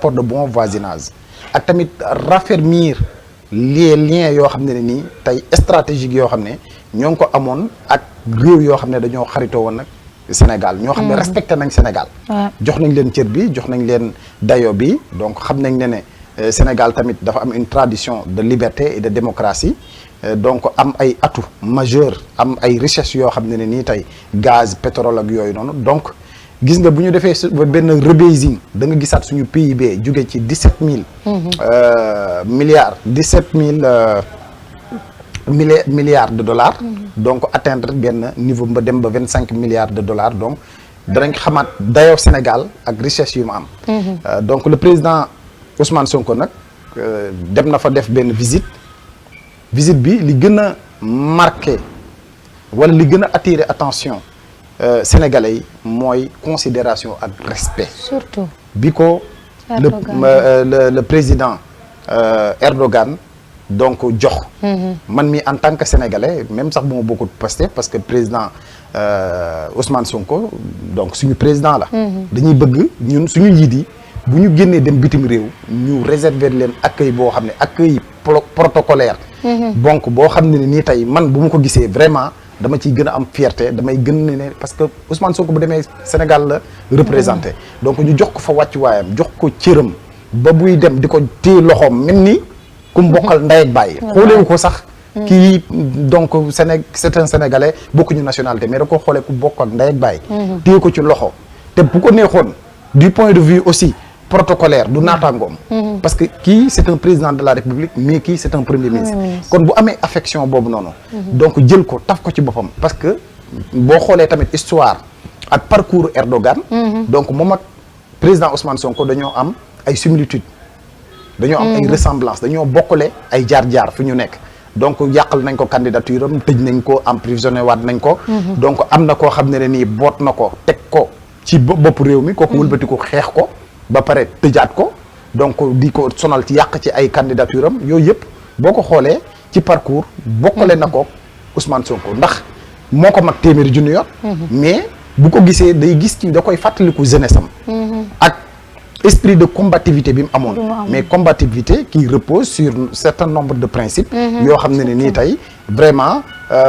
rapport de bon voisinage ak tamit raffermir les liens yoo xam ne nii tey stratégique yoo xam ne ñoo ngi ko amoon ak réew yoo xam ne dañoo xaritoo woon nag Sénégal ñoo xam ne respecté nañ Sénégal jox nañ leen cër bi jox nañ leen dayo bi donc xam nañ ne Sénégal tamit dafa am une tradition de liberté et de démocratie donc am ay atout majeur am ay richesse yoo xam ne nii tey gaz pétrole ak yooyu noonu donc gis nga bu ñu defee benn rebasing da nga gisaat suñu PIB jóge ci 17 000 milliards 17 000 milliards de dollars donc atteindre benn niveau ba dem ba 25 milliards de dollars donc danañ xamaat dayoo Sénégal ak richesse yu mu am donc le président Ousmane Sonko nag dem na fa def benn visite bi li gën a marqué wala li gën a attirer attention sénégalais yi mooy considération ak respect surtout bi ko le président Erdogan donc jox man mi en tant que sénégalais même sax bu ma bokkut Pastef parce que président Ousmane Sonko donc suñu président la dañuy bëgg ñun suñu njiit yi bu ñu génnee dem bitim réew ñu réserver leen accueil boo xam ne accueil protocolaire donc boo xam ne nii tey man bu ma ko gisee vraiment dama ciy gën a am fierté damay gën ne parce que Ousmane Sonko bu demee Sénégal la représenté donc ñu jox ko fa wàccuwaayam jox ko cëram ba buy dem di ko téye loxoom mel ni ku mbokkal ndey ak bàyyi xoolewu ko sax kii donc c'est un Sénégalais bokkuñu nationalité mais da ko xoolee ku bokk ak ndey ak bàyyi téye ko ci loxo te bu ko neexoon du point de vue aussi protocolaire du naataangoom parce que kii c'est un président de la République mais kii c'est un premier ministre kon bu amee affection boobu noonu donc jël ko taf ko ci boppam parce que boo xoolee tamit histoire ak parcours Erdogan donc moom ak président Ousmane Sonko dañoo am ay similitudes dañoo am ay ressemblances dañoo bokkale ay jaar-jaar fi ñu nekk donc yàqal nañ ko candidature am tëj nañ ko emprisonné waat nañ ko donc am na koo xam ne nii boot na ko teg ko ci bopp réew mi kooku wëlbati ko xeex ko ba pare tëjaat ko donc di ko sonal ci yàq ci ay candidature am yooyu yëpp boo ko xoolee ci parcours bokkale na ko Ousmane Sonko ndax moo ko mag téeméeri junni yoon mais bu ko gisee day gis ci da koy fàttaliku jeunesse am ak esprit de combativité bi mu amoon mais combativité qui repose sur un certain nombre de principes yoo xam ne nii tey vraiment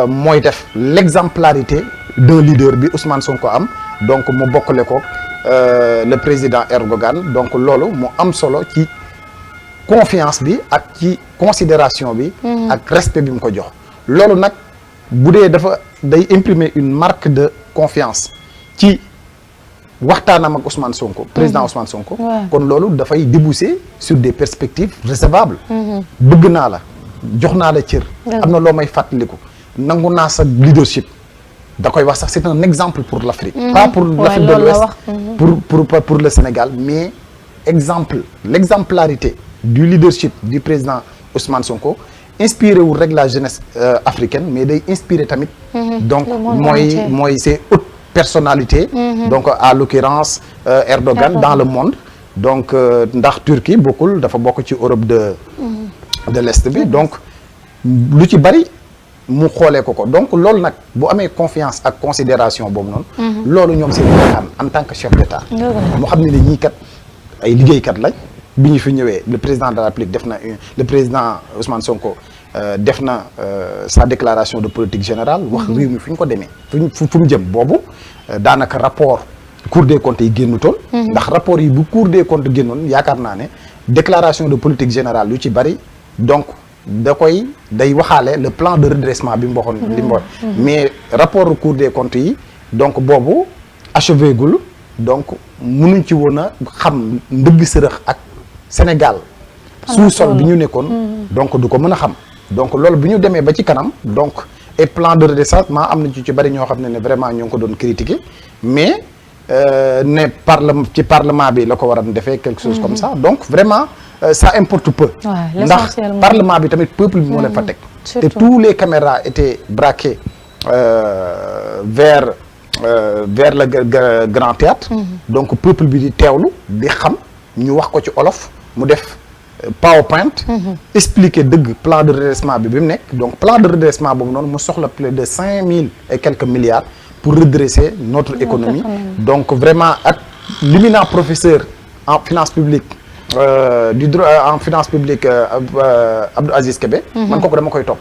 mooy def l'exemplarité d'un leader bi Ousmane Sonko am donc mu bokkale ko le président Erdogan donc loolu mu am solo ci confiance bi ak ci considération bi ak respect bi mu ko jox loolu nag bu dee dafa day imprimer une marque de confiance ci waxtaanam ak Ousmane Sonko président Ousmane Sonko kon loolu dafay déboucher sur des perspectives recevables bëgg naa la jox naa la cër am na loo may fàttaliku nangu naa sa leadership da koy wax sax c'est un exemple pour l'Afrique pas pour l'Afrique de l'Ouest pour le Sénégal mais l'exemplarité du leadership du président Ousmane Sonko inspiré wul rek la jeunesse africaine mais day inspiré tamit donc mooy ces hautes personnalités donc à l'occurrence Erdogan dans le monde donc ndax Turquie bokkul dafa bokk ci Europe de l'Est bi donc lu ci bari mu xoolee ko donc loolu nag bu amee confiance ak considération boobu noonu loolu ñoom seen waxtaan en tant que chef d'État mu xam ne ne ñii kat ay liggéeykat lañ bi ñu fi ñëwee le président de la République def na le président Ousmane Sonko def na sa déclaration de politique générale wax réew mi fu ñu ko demee fu mu jëm boobu daanaka rapport Cour des comptes yi génnutoon ndax rapport yi bu Cour des comptes génnoon yaakaar naa ne déclaration de politique générale yu ci bari donc day waxaale le plan de redressement bi mu waxoon li mu wax mais rapport Cour des comptes yi donc boobu achevé gul donc mënuñ ci woon a xam ndëgg sërëx ak Sénégal sous-sol bi ñu nekkoon donc du ko mën a xam donc loolu bi ñu demee ba ci kanam donc et plan de redressement am na ci bari ñoo xam ne vraiment ñoo ngi ko doon critiquer mais ne ci parlement bi la ko war a defee quelque chose comme ça donc vraiment ça importe peu ndax parlement bi tamit peuple bi moo leen fa teg te tous les caméras étaient braquées vers le grand théâtre donc peuple bi di teewlu di xam ñu wax ko ci olof mu def PowerPoint expliquer dëgg plan de redressement bi mu nekk donc plan de redressement boobu noonu mu soxla plus de 5000 et quelques milliards pour redresser notre économie donc vraiment ak l'éminent professeur en finance publique du droit en finance publique Abdou Aziz Kébé. man kooku dama koy topp.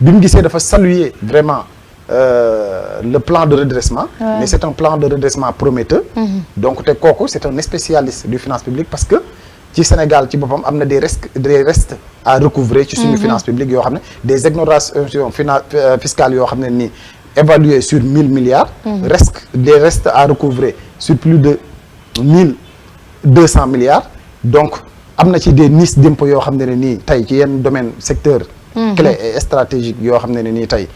bi mu gisee dafa saluer vraiment le plan de redressement. mais c'est un plan de redressement prometteur. donc te kooku c'est un spécialiste du finance publique parce que ci Sénégal ci boppam am na des restes à recouvrer ci suñu finance publique yoo xam ne des exonérations fiscales yoo xam ne nii évaluées sur 1000 milliards. Des restes à recouvrer sur plus de 1200 milliards. donc am na ci des niches d'impôts yoo xam ne nii tey ci yenn domaine secteur clé et stratégique yoo xam ne nii tey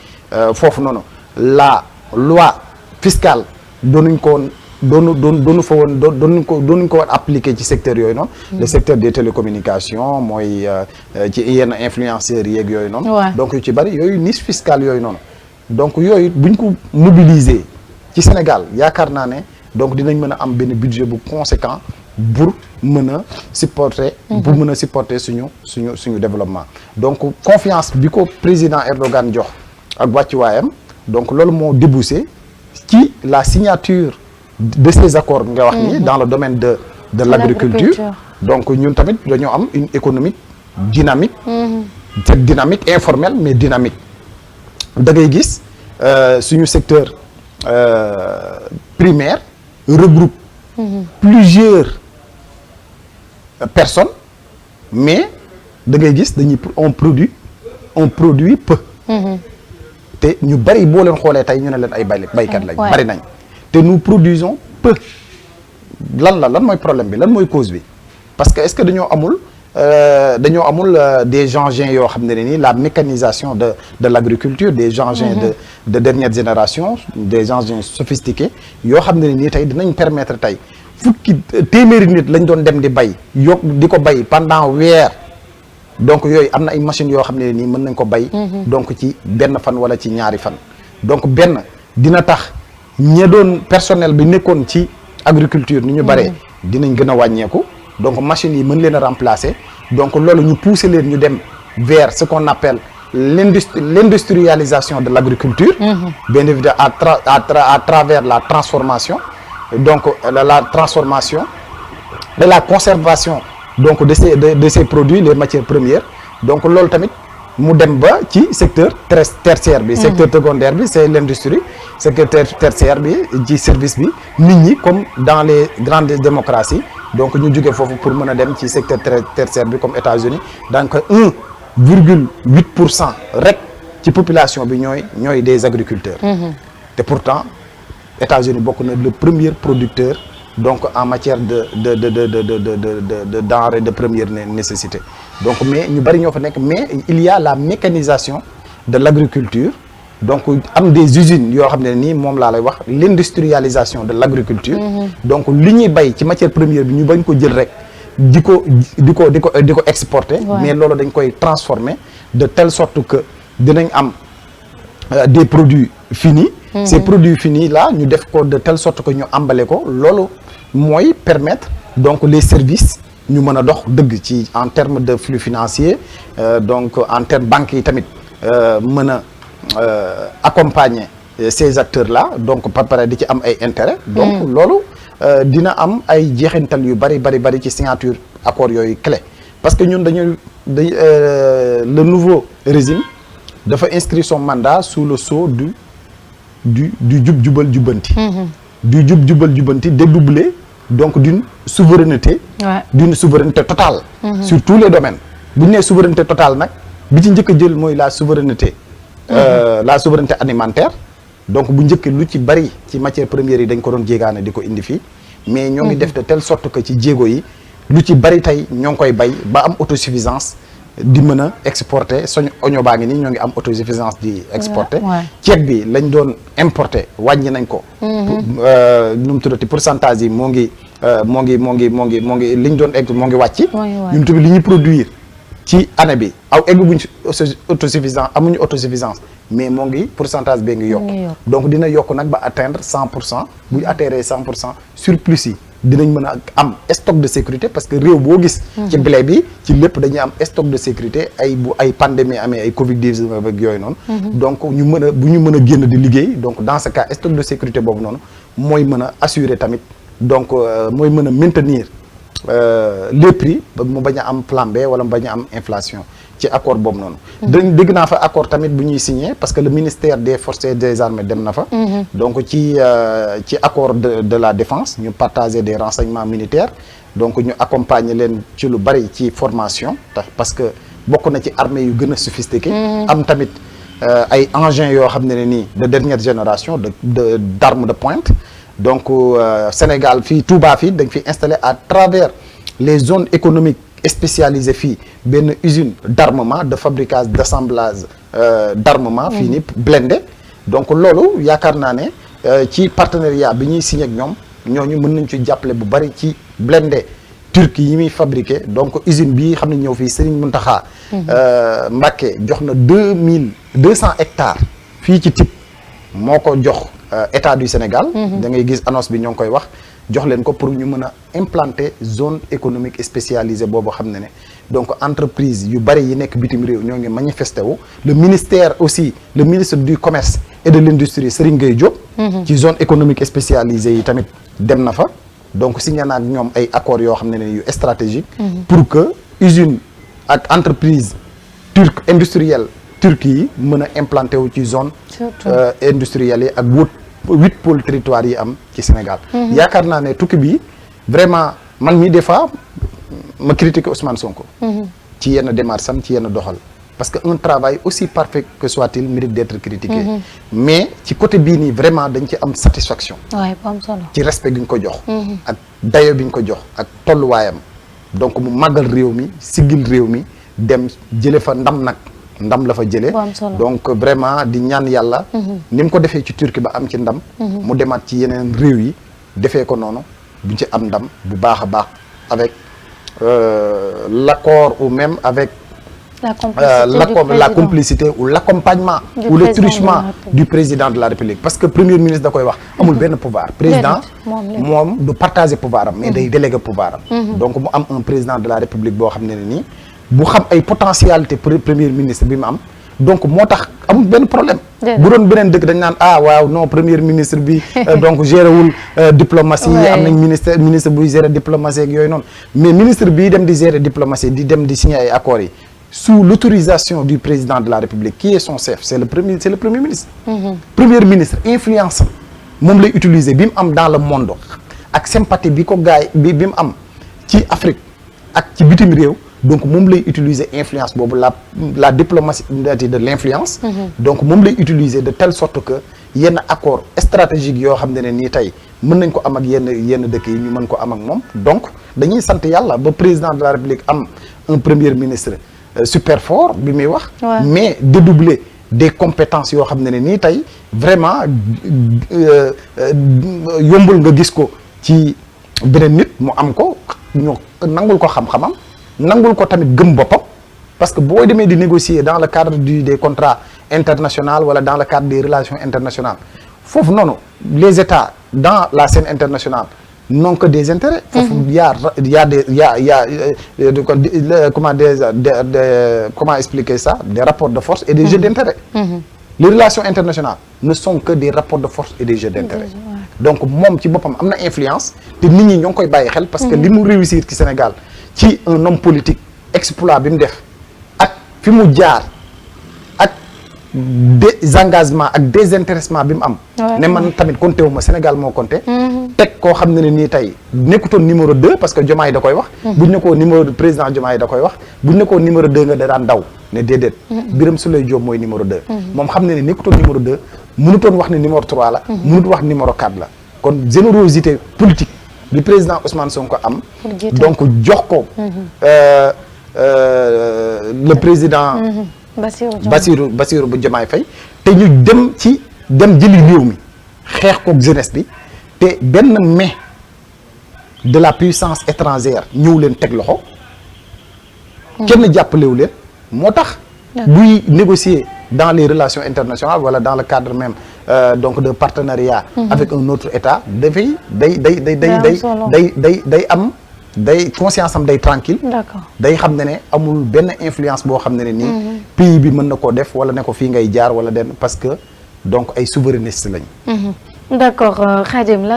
foofu noonu la loi fiscale doonuñ ko woon doonu fa woon doonuñ ko woon appliqué ci secteur yooyu noonu le secteur des télécommunications mooy ci yenn influenceurs yeeg yooyu noonu donc yu ci bari yooyu niche fiscale yooyu noonu donc yooyu buñ ko mobiliser ci Sénégal yaakaar naa ne donc dinañ mën a am benn budget bu conséquent pour mën a supporter suñu développement donc confiance bi ko président Erdogan jox ak wàccuwaayam donc loolu moo débouché ci la signature de ces accords nga wax ni dans le domaine de l'agriculture donc ñun tamit dañoo am une économie dynamique cette dynamique informelle mais dynamique da ngay gis suñu secteur primaire regroupe plusieurs personnes mais da ngay gis on produit peu te ñu bari boo leen xoolee tey ñu ne leen ay baykat lañ bari nañ te nous produisons peu lan mooy problème bi lan mooy cause bi parce que est-ce que dañoo amul des engins yoo xam ne nii la mécanisation de l'agriculture des engins de dernière génération des engins sophistiqués yoo xam ne nii tey dinañ permettre tey fukki téeméeri nit lañ doon dem di bay di ko bay pendant weer donc yooyu am na ay machines yoo xam ne nii mën nañ ko bay donc ci benn fan wala ci ñaari fan donc benn dina tax ña doon personnel bi nekkoon ci agriculture ni ñu baree dinañ gën a wàññeeku donc machines yi mën leen a remplacer donc loolu ñu pousser leen ñu dem vers ce qu'on appelle l'industrialisation de l'agriculture bien évidemment à travers la transformation donc la transformation et la conservation donc de ces produits les matières premières donc loolu tamit mu dem ba ci secteur tertiaire bi secteur secondaire bi c'est l'industrie secteur tertiaire bi ci service bi nit ñi comme dans les grandes démocraties donc ñu jóge foofu pour mën a dem ci secteur tertiaire bi comme États-Unis donc 1,8% rek ci population bi ñooy des agriculteurs te pourtant États-Unis bokk na le premier producteur donc en matière de denrées de première nécessité donc mais ñu bari ñoo fa nekk mais il y a la mécanisation de l'agriculture donc am des usines yoo xam ne nii moom laa lay wax l'industrialisation de l'agriculture donc li ñuy bay ci matière première bi ñu bañ ko jël rek di ko exporter mais loolu dañ koy transformer de telle sorte que dinañ am des produits finis ces produits finis là ñu def ko de telle sorte que ñu emballé ko loolu mooy permettre donc les services ñu mën a dox dëgg ci en termes de flux financiers donc en termes banques yi tamit mën a accompagner ces acteurs là donc par pare di ci am ay intérêt donc loolu dina am ay jeexintal yu bari ci signature accord yooyu clé parce que ñun le nouveau régime dafa inscrire son mandat sous le sceau du jub-jubal jubbanti du jub-jubal jubbanti dédoublé donc d'une souveraineté totale sur tous les domaines bu ñu nee souveraineté totale nag bi ci njëkk a jël mooy la souveraineté alimentaire donc bu njëkk lu ci bari ci matières premières yi dañ ko doon jéegaane di ko indi fii mais ñoo ngi def de telle sorte que ci jéego yi lu ci bari tey ñoo ngi koy bay ba am autosuffisance di mën a exporter soñ oignon baa ngi nii ñoo ngi am autosuffisance di exporter ceeb bi lañ doon importer wàññi nañ ko nu mu tuddati pourcentage yi moo ngi liñ doon egg moo ngi wàcc ñun tamit li ñuy produire ci année bi egguñ autosuffisance amuñu autosuffisance mais moo ngi pourcentage bee ngi yokk donc dina yokk nag ba atteindre 100% buy atteindre 100% surplus yi dinañ mën a am stock de sécurité parce que réew boo gis ci blé bi ci lépp dañuy am stock de sécurité ay pandémie amee ay Covid-19 ak yooyu noonu donc bu ñu mën a génn di liggéey donc dans ce cas stock de sécurité boobu noonu mooy mën a assurer tamit donc mooy mën a maintenir les prix mu bañ a am flambée wala mu bañ a am inflation ci accord boobu noonu. dégg naa fa accord tamit bu ñuy signé parce que le ministère des forces et des armées dem na fa. donc ci accord de la défense ñu partager des renseignements militaires donc ñu accompagner leen ci lu bari ci formation parce que bokk na ci armée yu gën a sophistiqué. am tamit ay engins yoo xam ne nii de dernière génération d'armes de pointe. donc Sénégal fii Touba fii dañ fi installé à travers les zones économiques spécialisées fii benn usine d'armement de fabrication d'assemblage d'armement fii ni blindé donc loolu yaakaar naa ne ci partenariat bi ñuy signé ak ñoom ñooñu mën nañ ci jàppale bu bari ci blindé turc yi muy fabriqué donc usine bii xam ne ñëw fii Serigne Mountakha Mbacké jox na 2200 hectares fii ci Typ moo ko jox État du Sénégal. da ngay gis annonce bi ñoo ngi koy wax jox leen ko pour ñu mën a implanter zone économique spécialisée boobu xam ne donc entreprise yu bari yi nekk bitim réew ñoo ngi manifesté wu. le ministère aussi le ministre du commerce et de l'industrie Serigne Gueye Diop. ci zone économique spécialisée yi tamit dem na fa. donc signé na ak ñoom ay accords yoo xam ne yu stratégique. pour que usine ak entreprise turque industrielle. Turquie yi mën a implanté wu ci zone industrielle yi ak 8 pôles territoire yi am ci Sénégal yaakaar naa ne tukki bi vraiment man mii des fois ma critiquer Ousmane Sonko ci yenn démarche am ci yenn doxal parce que un travail aussi parfait que soit-il mérite d'être critiqué mais ci côté bii nii vraiment dañ ci am satisfaction ci respect gi ñu ko jox ak dayo bi ñu ko jox ak tolluwaayam donc mu màggal réew mi siggil réew mi dem jële fa ndam nag ndam la fa jëlee donc vraiment di ñaan yàlla ni mu ko defee ci Turquie ba am ci ndam mu demaat ci yeneen réew yi defee ko noonu bu ci am ndam bu baax a baax avec l'accord ou même avec la complicité ou l'accompagnement ou le truchement du président de la République parce que premier ministre da koy wax amul benn pouvoir président moom du partager pouvoir am mais day déléguer pouvoir am donc mu am un président de la République boo xam ne nii bu xam ay potentialité premier ministre bi mu am donc moo tax amul benn problème bu doon beneen dëkk dañ naan waaw non premier ministre bi donc géré wul diplomatie am nañ ministre buy gérer diplomatie ak yooyu noonu mais ministre bii dem di gérer diplomatie di dem di signer ay accords yi sous l'autorisation du président de la République qui est son chef c'est le premier ministre premier ministre influence moom lay utiliser bi mu am dans le monde ak sympathie bi ko gaay bi mu am ci Afrique ak ci bitim réew donc moom lay utiliser influence boobu la diplomatie de l'influence donc moom lay utiliser de telle sorte que yenn accord stratégique yoo xam ne nii tey mën nañ ko am ak yenn dëkk yi ñu mën ko am ak moom donc dañuy sant yàlla ba président de la République am un premier ministre super fort bi muy wax mais dédoubler des compétences yoo xam ne nii tey vraiment yombul nga gis ko ci beneen nit mu am ko ñu nangul ko xam-xamam nangul ko tamit gëm boppam parce que boo demee di négocier dans le cadre des contrats internationaux wala dans le cadre des relations internationales foofu noonu les États dans la scène internationale n'ont que des intérêts. foofu comment expliquer ça des rapports de force et des jeux d'intérêt. Les relations internationales ne sont que des rapports de force et des jeux d'intérêt. donc moom ci boppam am na influence te nit ñi ñoo ngi koy bàyyi xel parce que li mu réussir ci Sénégal ci un homme politique exploit bi mu def ak fi mu jaar ak des engagements ak désintéressement bi mu am ne man tamit compté wu ma Sénégal moo compté teg koo xam ne nii tey nekkutoon numéro 2 parce que Diomaye da koy wax buñ ne koo président Diomaye da koy wax buñ ne koo numéro 2 nga da daan daw ne déedéet Birame Souleye Diop mooy numéro 2 moom xam ne ne nekkutoon numéro 2 mënutoon wax ne numéro 3 la mënut wax numéro 4 la kon générosité politique bi président Ousmane Sonko am donc jox ko le président Bassirou bu Diomaye Faye te ñu dem jëli réew mi xeex koog jeunesse bi te benn mais de la puissance étrangère ñëw leen teg loxo kenn jàppalewu leen moo tax buy négocier dans les relations internationales wala dans le cadre même donc de partenariat avec un autre État dafay day am day conscience am day tranquille day xam ne amul benn influence boo xam ne nii pays bi mën na koo def wala ne ko fii ngay jaar wala den parce que donc ay souverainistes lañ d'accord Khadim